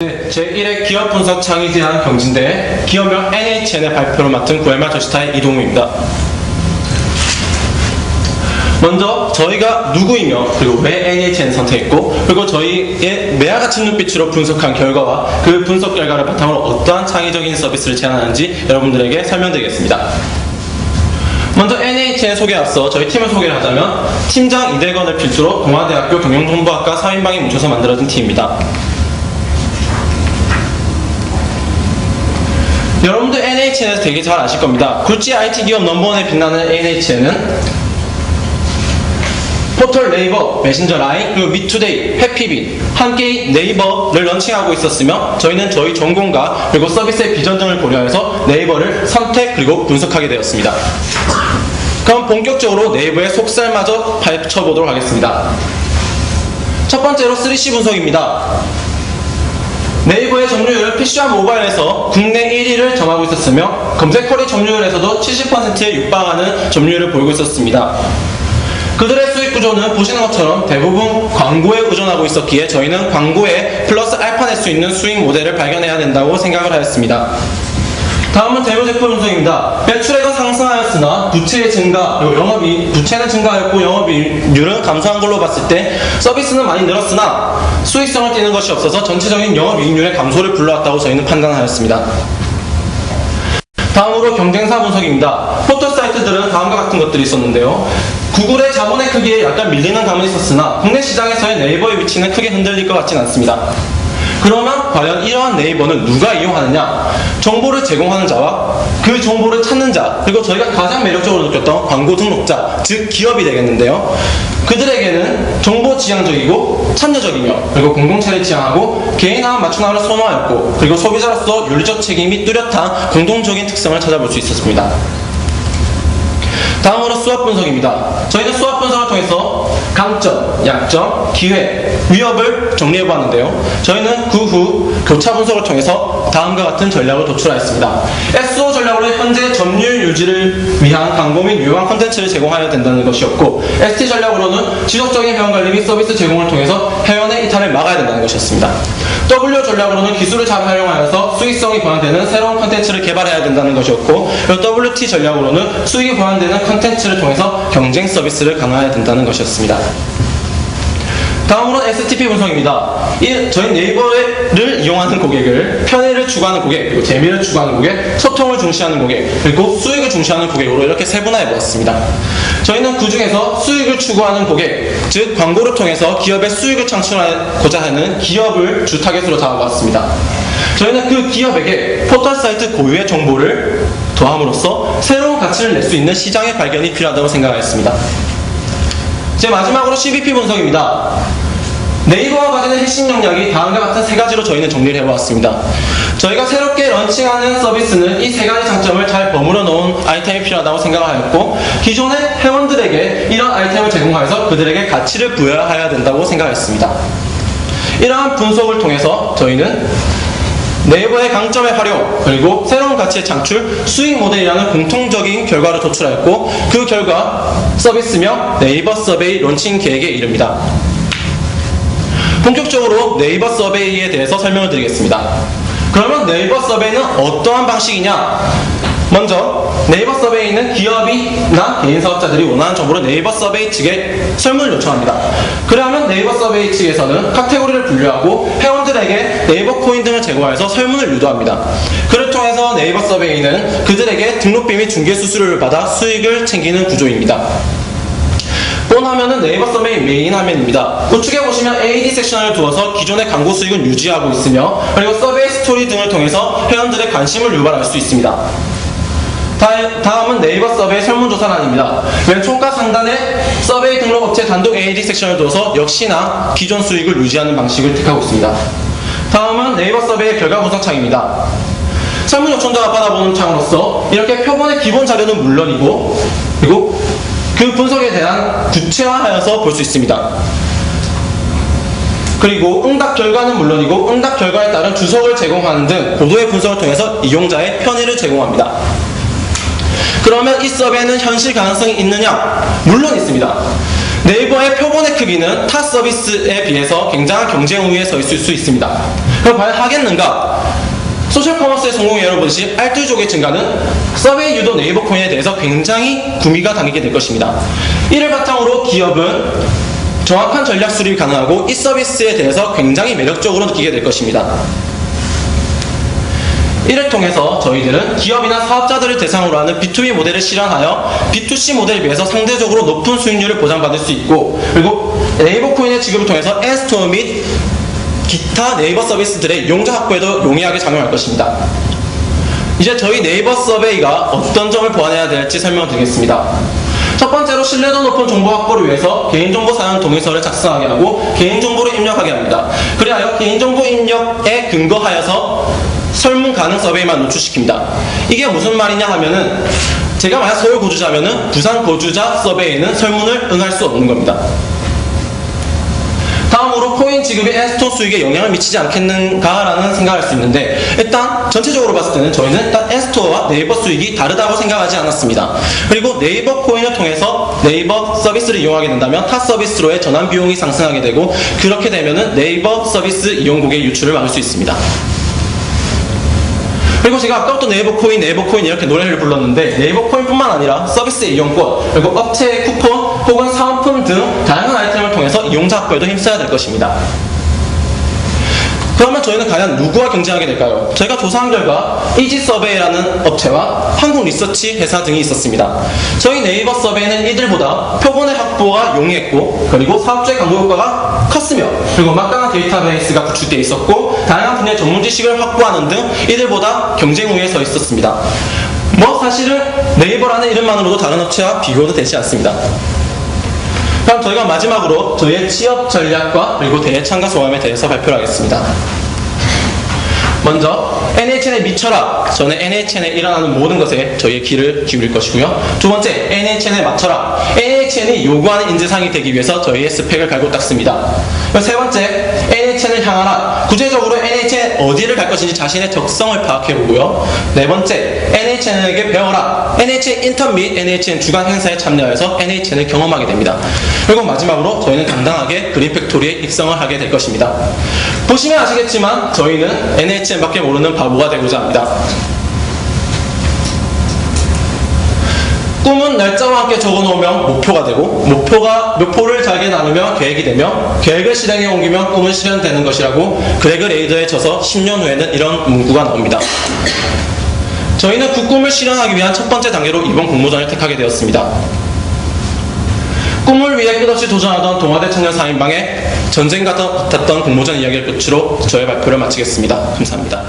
제1회 기업 분석 창의 제안 경진대 기업명 NHN의 발표를 맡은 구엘마 조시타의 이동우입니다. 먼저 저희가 누구이며 그리고 왜 NHN을 선택했고 그리고 저희의 매와 같은 눈빛으로 분석한 결과와 그 분석 결과를 바탕으로 어떠한 창의적인 서비스를 제안하는지 여러분들에게 설명드리겠습니다. 먼저 NHN 소개에 앞서 저희 팀을 소개를 하자면 팀장 이대건을 필두로 동아대학교 경영정보학과 4인방이 뭉쳐서 만들어진 팀입니다. 여러분들 NHN에서 되게 잘 아실 겁니다. 굴지 IT 기업 넘버원에 빛나는 NHN은 포털 네이버, 메신저 라인, 그리고 미투데이, 해피빈, 함께 네이버를 런칭하고 있었으며 저희는 저희 전공과 그리고 서비스의 비전 등을 고려해서 네이버를 선택 그리고 분석하게 되었습니다. 그럼 본격적으로 네이버의 속살마저 파헤쳐보도록 하겠습니다. 첫 번째로 3C 분석입니다. 네이버의 점유율을 PC와 모바일에서 국내 1위를 점하고 있었으며 검색 쿼리 점유율에서도 70%에 육박하는 점유율을 보이고 있었습니다. 그들의 수익 구조는 보시는 것처럼 대부분 광고에 의존하고 있었기에 저희는 광고에 플러스 알파 낼 수 있는 수익 모델을 발견해야 된다고 생각을 하였습니다. 다음은 재무 제품 분석입니다. 매출액은 상승하였으나 부채의 증가, 부채는 증가하였고 영업이익률은 감소한 걸로 봤을 때 서비스는 많이 늘었으나 수익성을 띠는 것이 없어서 전체적인 영업이익률의 감소를 불러왔다고 저희는 판단하였습니다. 다음으로 경쟁사 분석입니다. 포털 사이트들은 다음과 같은 것들이 있었는데요. 구글의 자본의 크기에 약간 밀리는 감은 있었으나 국내 시장에서의 네이버의 위치는 크게 흔들릴 것 같진 않습니다. 그러면 과연 이러한 네이버는 누가 이용하느냐? 정보를 제공하는 자와 그 정보를 찾는 자, 그리고 저희가 가장 매력적으로 느꼈던 광고 등록자, 즉 기업이 되겠는데요. 그들에게는 정보 지향적이고 참여적이며 그리고 공동체를 지향하고 개인화와 맞춤화를 선호하였고 그리고 소비자로서 윤리적 책임이 뚜렷한 공동적인 특성을 찾아볼 수 있었습니다. 다음으로 수업 분석입니다. 저희는 수업 분석을 통해서 강점, 약점, 기회, 위협을 정리해보았는데요. 저희는 그 후 교차 분석을 통해서 다음과 같은 전략을 도출하였습니다. SO 전략으로 현재 점유율 유지를 위한 광고 및 유용한 콘텐츠를 제공하여야 된다는 것이었고 ST 전략으로는 지속적인 회원관리 및 서비스 제공을 통해서 회원의 이탈을 막아야 된다는 것이었습니다. W 전략으로는 기술을 잘 활용하여서 수익성이 보완되는 새로운 콘텐츠를 개발해야 된다는 것이었고 WT 전략으로는 수익이 보완되는 콘텐츠를 통해서 경쟁 서비스를 강화해야 된다는 것이었습니다. 다음으로 STP 분석입니다. 저희 네이버를 이용하는 고객을 편의를 추구하는 고객, 그리고 재미를 추구하는 고객, 소통을 중시하는 고객, 그리고 수익을 중시하는 고객으로 이렇게 세분화해 보았습니다. 저희는 그 중에서 수익을 추구하는 고객, 즉 광고를 통해서 기업의 수익을 창출하고자 하는 기업을 주 타겟으로 잡아봤습니다. 저희는 그 기업에게 포털 사이트 고유의 정보를 더함으로써 새로운 가치를 낼 수 있는 시장의 발견이 필요하다고 생각하였습니다. 이제 마지막으로 CVP 분석입니다. 네이버가 가지는 핵심 역량이 다음과 같은 세 가지로 저희는 정리를 해보았습니다. 저희가 새롭게 런칭하는 서비스는 이 세 가지 장점을 잘 버무려 놓은 아이템이 필요하다고 생각하였고 기존의 회원들에게 이런 아이템을 제공하여서 그들에게 가치를 부여해야 된다고 생각했습니다. 이러한 분석을 통해서 저희는 네이버의 강점의 활용, 그리고 새로운 가치의 창출, 수익 모델이라는 공통적인 결과를 도출하였고 그 결과 서비스명 네이버 서베이 론칭 계획에 이릅니다. 본격적으로 네이버 서베이에 대해서 설명을 드리겠습니다. 그러면 네이버 서베이는 어떠한 방식이냐? 먼저 네이버 서베이는 기업이나 개인 사업자들이 원하는 정보를 네이버 서베이 측에 설문을 요청합니다. 그러면 네이버 서베이 측에서는 카테고리를 분류하고 회원들에게 네이버 코인 등을 제공하여서 설문을 유도합니다. 그를 통해서 네이버 서베이는 그들에게 등록비 및 중개 수수료를 받아 수익을 챙기는 구조입니다. 본 화면은 네이버 서베이 메인 화면입니다. 우측에 보시면 AD 섹션을 두어서 기존의 광고 수익은 유지하고 있으며 그리고 서베이 스토리 등을 통해서 회원들의 관심을 유발할 수 있습니다. 다음은 네이버 서베이 설문조사란입니다. 왼쪽과 상단에 서베이 등록업체 단독 AD 섹션을 두어서 역시나 기존 수익을 유지하는 방식을 택하고 있습니다. 다음은 네이버 서베이 결과 분석창입니다. 설문 요청자가 받아보는 창으로서 이렇게 표본의 기본 자료는 물론이고 그리고 그 분석에 대한 구체화하여서 볼 수 있습니다. 그리고 응답 결과는 물론이고 응답 결과에 따른 주석을 제공하는 등 고도의 분석을 통해서 이용자의 편의를 제공합니다. 그러면 이 서베이는 현실 가능성이 있느냐? 물론 있습니다. 네이버의 표본의 크기는 타 서비스에 비해서 굉장한 경쟁 우위에 서 있을 수 있습니다. 그럼 과연 하겠는가? 소셜 커머스의 성공의 예로 보듯이 알뜰족의 증가는 서베이 유도 네이버 코인에 대해서 굉장히 구미가 당기게 될 것입니다. 이를 바탕으로 기업은 정확한 전략 수립이 가능하고 이 서비스에 대해서 굉장히 매력적으로 느끼게 될 것입니다. 이를 통해서 저희들은 기업이나 사업자들을 대상으로 하는 B2B 모델을 실현하여 B2C 모델에 비해서 상대적으로 높은 수익률을 보장받을 수 있고, 그리고 네이버 코인의 지급을 통해서 앱스토어 및 기타 네이버 서비스들의 이용자 확보에도 용이하게 작용할 것입니다. 이제 저희 네이버 서베이가 어떤 점을 보완해야 될지 설명드리겠습니다. 첫 번째로 신뢰도 높은 정보 확보를 위해서 개인정보 사용 동의서를 작성하게 하고 개인정보를 입력하게 합니다. 그리하여 개인정보 입력에 근거하여서 설문 가능 서베이만 노출시킵니다. 이게 무슨 말이냐 하면은, 제가 만약 서울 거주자면은 부산 거주자 서베이에는 설문을 응할 수 없는 겁니다. 다음으로 코인 지급이 앱스토어 수익에 영향을 미치지 않겠는가라는 생각을 할 수 있는데, 일단 전체적으로 봤을 때는 저희는 일단 앱스토어와 네이버 수익이 다르다고 생각하지 않았습니다. 그리고 네이버 코인을 통해서 네이버 서비스를 이용하게 된다면 타 서비스로의 전환 비용이 상승하게 되고, 그렇게 되면은 네이버 서비스 이용국의 유출을 막을 수 있습니다. 그리고 제가 아까부터 네이버 코인 이렇게 노래를 불렀는데, 네이버 코인뿐만 아니라 서비스의 이용권, 그리고 업체의 쿠폰 혹은 사은품 등 다양한 아이템을 통해서 이용자 확보에도 힘써야 될 것입니다. 그러면 저희는 과연 누구와 경쟁하게 될까요? 저희가 조사한 결과 이지서베이라는 업체와 한국리서치 회사 등이 있었습니다. 저희 네이버 서베이는 이들보다 표본의 확보가 용이했고, 그리고 사업주의 광고 효과가 컸으며, 그리고 막강한 데이터베이스가 구축되어 있었고, 다양한 분야의 전문 지식을 확보하는 등 이들보다 경쟁 우위에 서 있었습니다. 사실은 네이버라는 이름만으로도 다른 업체와 비교도 되지 않습니다. 그럼 저희가 마지막으로 저희의 취업 전략과 그리고 대회 참가 소감에 대해서 발표를 하겠습니다. 먼저 NHN에 미쳐라. 저는 NHN에 일어나는 모든 것에 저희의 귀를 기울일 것이고요. 두 번째, NHN에 맞춰라. NHN이 요구하는 인재상이 되기 위해서 저희의 스펙을 갈고 닦습니다. 세 번째, NHN을 향하라. 구체적으로 NHN 어디를 갈 것인지 자신의 적성을 파악해보고요. 네 번째, NHN에게 배워라. NHN 인턴 및 NHN 주간 행사에 참여해서 NHN을 경험하게 됩니다. 그리고 마지막으로 저희는 당당하게 그린팩토리에 입성을 하게 될 것입니다. 보시면 아시겠지만 저희는 NHN밖에 모르는 바보가 되고자 합니다. 꿈은 날짜와 함께 적어놓으면 목표가 되고, 목표를 잘게 나누면 계획이 되며, 계획을 실행에 옮기면 꿈은 실현되는 것이라고 그레그 레이더에 져서 10년 후에는 이런 문구가 나옵니다. 저희는 그 꿈을 실현하기 위한 첫 번째 단계로 이번 공모전을 택하게 되었습니다. 꿈을 위해 끝없이 도전하던 동아대 청년 4인방의 전쟁 같았던 공모전 이야기를 끝으로 저의 발표를 마치겠습니다. 감사합니다.